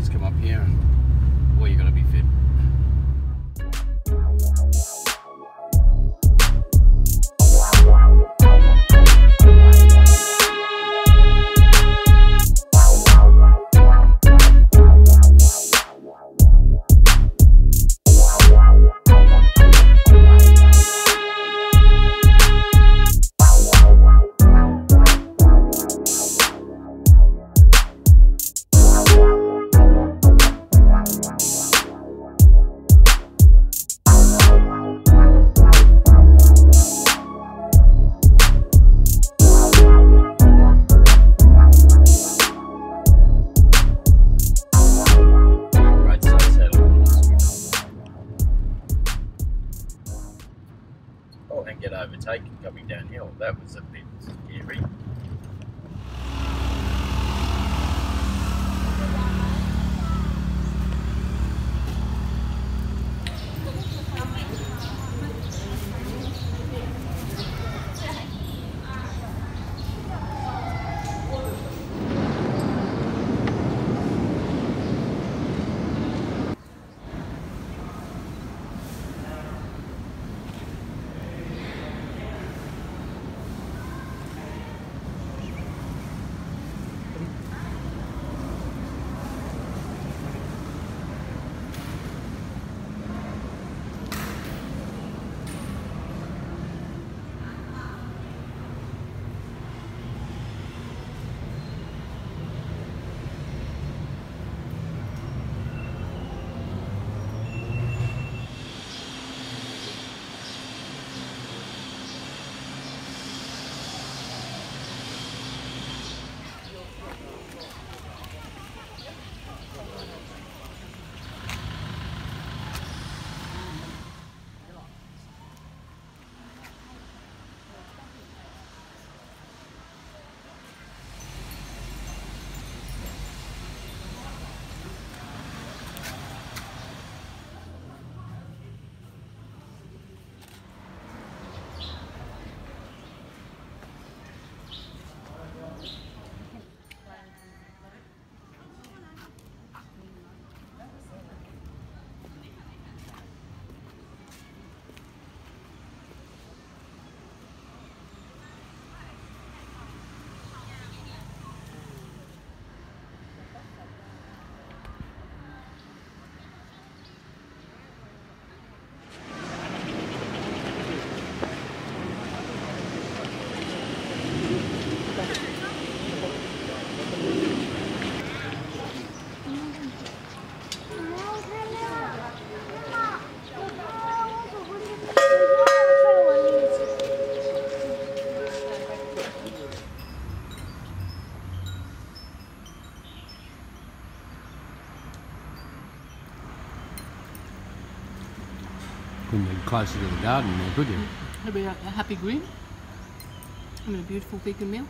riders come up here and boy, you're going to be fit. And get overtaken coming downhill. That was a bit scary. Couldn't be closer to the garden there, could you? It'll be a happy grin. Having a beautiful vegan meal.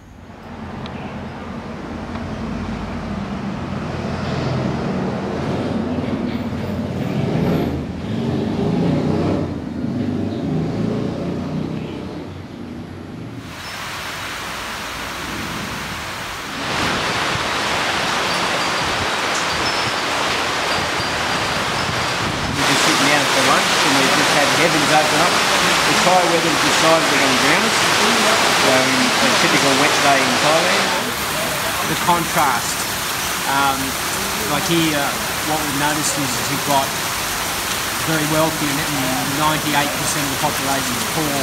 Heavens open up. The Thai weather decided they're going to drown us. So a typical wet day in Thailand. The contrast, like here, what we've noticed is you've got very wealthy and 98% of the population is poor,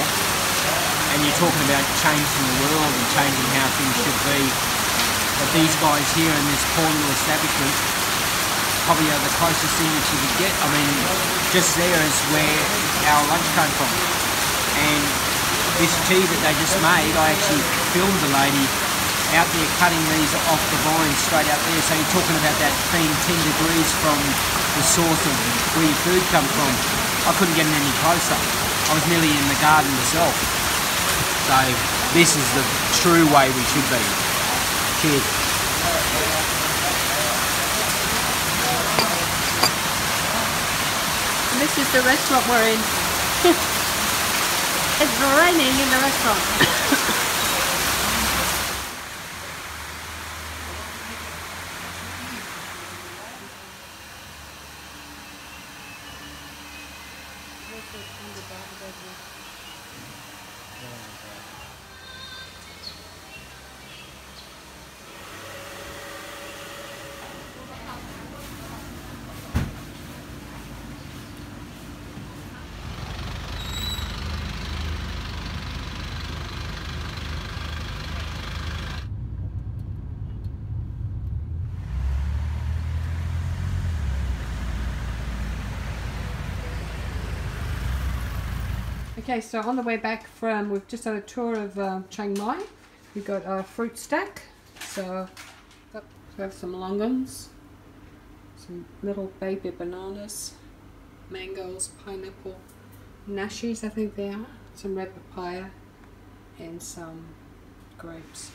and you're talking about changing the world and changing how things should be. But these guys here in this poor little establishment probably are the closest thing that you could get. I mean, just there is where our lunch came from. And this tea that they just made, I actually filmed the lady out there cutting these off the vine straight out there. So you're talking about that being 10 degrees from the source of where your food comes from. I couldn't get any closer. I was nearly in the garden myself. So this is the true way we should be. Cheers. This is the restaurant we're in. It's raining in the restaurant. Okay, so on the way back from, we've just had a tour of Chiang Mai. We've got a fruit stack. So we have some longans, some little baby bananas, mangoes, pineapple, nashis I think they are, some red papaya, and some grapes.